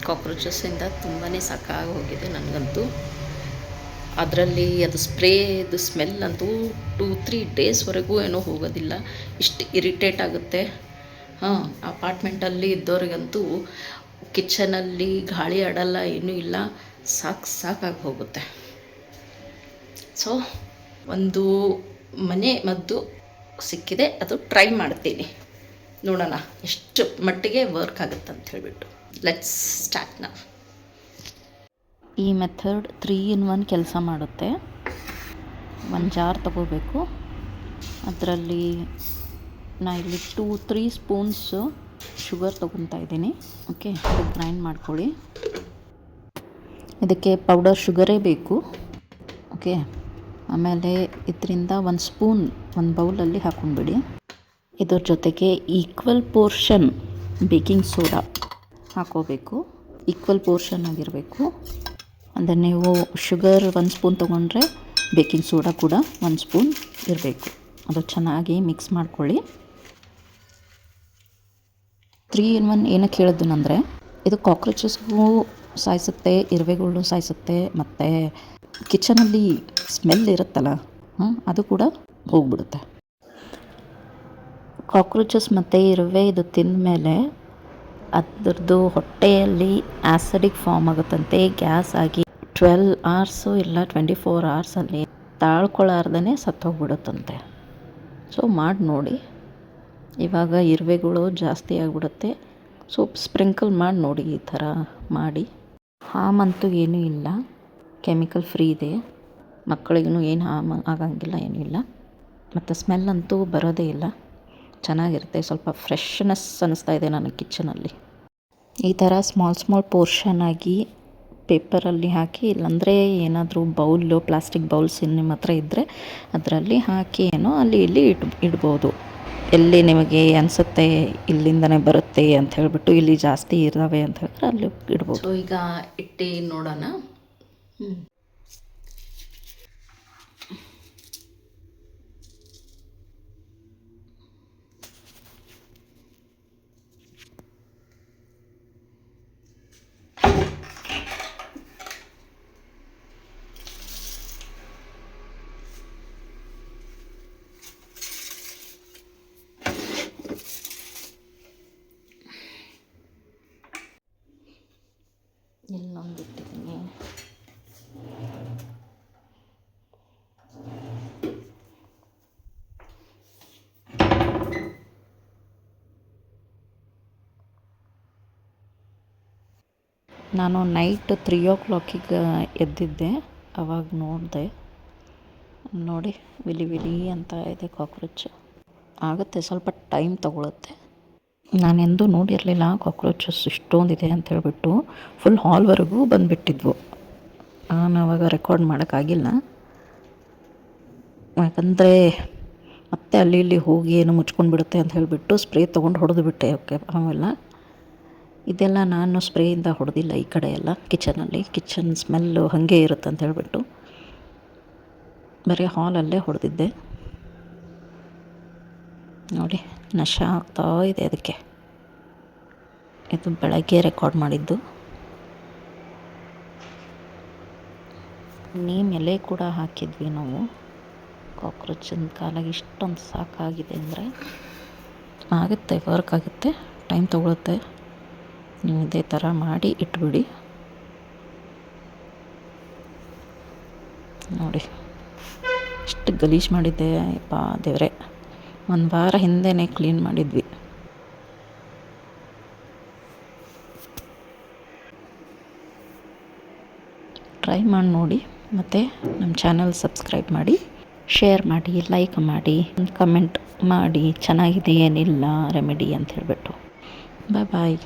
ಕಾಕ್ರೋಚಸ್ಸಿಂದ ತುಂಬಾ ಸಾಕಾಗಿ ಹೋಗಿದೆ ನನಗಂತೂ. ಅದರಲ್ಲಿ ಅದು ಸ್ಪ್ರೇದು ಸ್ಮೆಲ್ ಅಂತೂ 2-3 ಡೇಸ್ವರೆಗೂ ಏನೋ ಹೋಗೋದಿಲ್ಲ, ಇಷ್ಟು ಇರಿಟೇಟ್ ಆಗುತ್ತೆ. ಅಪಾರ್ಟ್ಮೆಂಟಲ್ಲಿ ಇದ್ದವ್ರಿಗಂತೂ ಕಿಚನಲ್ಲಿ ಗಾಳಿ ಆಡಲ್ಲ, ಏನೂ ಇಲ್ಲ, ಸಾಕಾಗಿ ಹೋಗುತ್ತೆ. ಸೊ ಒಂದು ಮನೆ ಮದ್ದು ಸಿಕ್ಕಿದೆ, ಅದು ಟ್ರೈ ಮಾಡ್ತೀನಿ, ನೋಡೋಣ ಎಷ್ಟು ಮಟ್ಟಿಗೆ ವರ್ಕ್ ಆಗುತ್ತೆ ಅಂತ ಹೇಳಿಬಿಟ್ಟು. ಲೆಟ್ಸ್ ಸ್ಟಾರ್ಟ್ ನಾವು. ಈ ಮೆಥಡ್ 3 in 1 ಕೆಲಸ ಮಾಡುತ್ತೆ. ಒಂದು ಜಾರ್ ತಗೋಬೇಕು, ಅದರಲ್ಲಿ ನಾ ಇಲ್ಲಿ 2-3 ಸ್ಪೂನ್ಸು ಶುಗರ್ ತೊಗೊತಾ ಇದ್ದೀನಿ. ಓಕೆ, ಅದು ಗ್ರೈಂಡ್ ಮಾಡ್ಕೊಳ್ಳಿ. ಇದಕ್ಕೆ ಪೌಡರ್ ಶುಗರೇ ಬೇಕು. ಓಕೆ, ಆಮೇಲೆ ಇದರಿಂದ 1 ಸ್ಪೂನ್ ಒಂದು ಬೌಲಲ್ಲಿ ಹಾಕ್ಕೊಂಡ್ಬಿಡಿ. ಇದ್ರ ಜೊತೆಗೆ ಈಕ್ವಲ್ ಪೋರ್ಷನ್ ಬೇಕಿಂಗ್ ಸೋಡಾ ಹಾಕೋಬೇಕು, ಈಕ್ವಲ್ ಪೋರ್ಷನ್ ಆಗಿರಬೇಕು. ಅಂದರೆ ನೀವು ಶುಗರ್ 1 ಸ್ಪೂನ್ ತೊಗೊಂಡ್ರೆ ಬೇಕಿಂಗ್ ಸೋಡಾ ಕೂಡ 1 ಸ್ಪೂನ್ ಇರಬೇಕು. ಅದು ಚೆನ್ನಾಗಿ ಮಿಕ್ಸ್ ಮಾಡ್ಕೊಳ್ಳಿ. 3 in 1 ಏನಕ್ಕೆ ಹೇಳಿದ್ನಂದರೆ, ಇದು ಕಾಕ್ರೋಚಸ್ಗೂ ಸಾಯಿಸುತ್ತೆ, ಇರುವೆಗಳು ಸಾಯಿಸುತ್ತೆ, ಮತ್ತು ಕಿಚನಲ್ಲಿ ಸ್ಮೆಲ್ ಇರುತ್ತಲ್ಲ, ಅದು ಕೂಡ ಹೋಗ್ಬಿಡುತ್ತೆ. ಕಾಕ್ರೋಚಸ್ ಮತ್ತು ಇರುವೆ ಇದು ತಿಂದ ಮೇಲೆ ಅದರದ್ದು ಹೊಟ್ಟೆಯಲ್ಲಿ ಆ್ಯಸಿಡಿಕ್ ಫಾರ್ಮ್ ಆಗುತ್ತಂತೆ, ಗ್ಯಾಸ್ ಆಗಿ 12 hours ಇಲ್ಲ 24 hours ತಾಳ್ಕೊಳ್ಳಾರ್ದೇ ಸತ್ತೋಗ್ಬಿಡುತ್ತಂತೆ. ಸೊ ಮಾಡಿ ನೋಡಿ. ಇವಾಗ ಇರುವೆಗಳು ಜಾಸ್ತಿ ಆಗಿಬಿಡುತ್ತೆ, ಸೊ ಸ್ಪ್ರಿಂಕಲ್ ಮಾಡಿ ನೋಡಿ, ಈ ಥರ ಮಾಡಿ. ಹಾರ್ಮಂತೂ ಏನೂ ಇಲ್ಲ, ಕೆಮಿಕಲ್ ಫ್ರೀ ಇದೆ, ಮಕ್ಕಳಿಗೂ ಏನು ಹಾರ್ಮ್ ಆಗಂಗಿಲ್ಲ, ಏನೂ ಇಲ್ಲ, ಮತ್ತು ಸ್ಮೆಲ್ ಅಂತೂ ಬರೋದೇ ಇಲ್ಲ, ಚೆನ್ನಾಗಿರುತ್ತೆ. ಸ್ವಲ್ಪ ಫ್ರೆಶ್ನೆಸ್ ಅನ್ನಿಸ್ತಾ ಇದೆ ನನಗೆ ಕಿಚನಲ್ಲಿ. ಈ ಥರ ಸ್ಮಾಲ್ ಪೋರ್ಷನ್ ಆಗಿ ಪೇಪರಲ್ಲಿ ಹಾಕಿ, ಇಲ್ಲಾಂದರೆ ಏನಾದರೂ ಬೌಲು, ಪ್ಲಾಸ್ಟಿಕ್ ಬೌಲ್ಸ್ ನಿಮ್ಮ ಹತ್ರ ಇದ್ದರೆ ಅದರಲ್ಲಿ ಹಾಕಿ ಏನೋ ಅಲ್ಲಿ ಇಲ್ಲಿ ಇಡ್ಬೋದು. ಎಲ್ಲಿ ನಿಮಗೆ ಅನಿಸುತ್ತೆ ಇಲ್ಲಿಂದನೇ ಬರುತ್ತೆ ಅಂತ ಹೇಳಿಬಿಟ್ಟು, ಇಲ್ಲಿ ಜಾಸ್ತಿ ಇದ್ದಾವೆ ಅಂತ ಹೇಳಿದ್ರೆ ಅಲ್ಲಿ ಇಡ್ಬೋದು. ಸೊ ಈಗ ಇಟ್ಟು ನೋಡೋಣ. ಇಲ್ಲೊಂದು ಇಟ್ಟಿದ್ದೀನಿ. ನಾನು ನೈಟ್ 3 o'clock ಎದ್ದಿದ್ದೆ, ಅವಾಗ ನೋಡಿದೆ, ನೋಡಿ ವಿಲಿ ಅಂತ ಇದೆ ಕಾಕ್ರೋಚ್. ಆಗುತ್ತೆ, ಸ್ವಲ್ಪ ಟೈಮ್ ತೊಗೊಳುತ್ತೆ. ನಾನೆಂದೂ ನೋಡಿರಲಿಲ್ಲ ಕಾಕ್ರೋಚಸ್ ಇಷ್ಟೊಂದಿದೆ ಅಂತ ಹೇಳ್ಬಿಟ್ಟು. ಫುಲ್ ಹಾಲ್ವರೆಗೂ ಬಂದುಬಿಟ್ಟಿದ್ವು. ನಾನು ಅವಾಗ ರೆಕಾರ್ಡ್ ಮಾಡೋಕ್ಕಾಗಿಲ್ಲ, ಯಾಕಂದರೆ ಮತ್ತೆ ಅಲ್ಲಿ ಇಲ್ಲಿ ಹೋಗಿ ಏನು ಮುಚ್ಕೊಂಡು ಬಿಡುತ್ತೆ ಅಂತ ಹೇಳಿಬಿಟ್ಟು ಸ್ಪ್ರೇ ತೊಗೊಂಡು ಹೊಡೆದು ಬಿಟ್ಟೆ. ಓಕೆ, ಆಮೇಲೆ ಇದೆಲ್ಲ ನಾನು ಸ್ಪ್ರೇಯಿಂದ ಹೊಡೆದಿಲ್ಲ, ಈ ಕಡೆ ಎಲ್ಲ ಕಿಚನ್ ಸ್ಮೆಲ್ಲು ಹಾಗೆ ಇರುತ್ತೆ ಅಂತ ಹೇಳಿಬಿಟ್ಟು ಬರೀ ಹಾಲಲ್ಲೇ ಹೊಡೆದಿದ್ದೆ. ನೋಡಿ ನಶ ಆಗ್ತಾ ಇದೆ ಅದಕ್ಕೆ. ಇದು ಬೆಳಗ್ಗೆ ರೆಕಾರ್ಡ್ ಮಾಡಿದ್ದು. ನೀಮ್ ಎಲೆ ಕೂಡ ಹಾಕಿದ್ವಿ ನಾವು. ಕಾಕ್ರೋಚಿನ ಕಾಲಾಗಿ ಇಷ್ಟೊಂದು ಸಾಕಾಗಿದೆ ಅಂದರೆ ಆಗುತ್ತೆ, ವರ್ಕ್ ಆಗುತ್ತೆ, ಟೈಮ್ ತೊಗೊಳುತ್ತೆ. ನೀವು ಇದೇ ಥರ ಮಾಡಿ ಇಟ್ಬಿಡಿ. ನೋಡಿ ಎಷ್ಟು ಗಲೀಜು ಮಾಡಿದ್ದೆ ಯಪ್ಪ ದೇವರೇ. 1 ವಾರ ಹಿಂದೆನೇ ಕ್ಲೀನ್ ಮಾಡಿದ್ವಿ. ಟ್ರೈ ಮಾಡಿ ನೋಡಿ, ಮತ್ತು ನಮ್ಮ ಚಾನಲ್ ಸಬ್ಸ್ಕ್ರೈಬ್ ಮಾಡಿ, ಶೇರ್ ಮಾಡಿ, ಲೈಕ್ ಮಾಡಿ, ಕಮೆಂಟ್ ಮಾಡಿ ಚೆನ್ನಾಗಿದೆ ಏನಿಲ್ಲ ರೆಮಿಡಿ ಅಂತ ಹೇಳಿಬಿಟ್ಟು. ಬಾಯ್.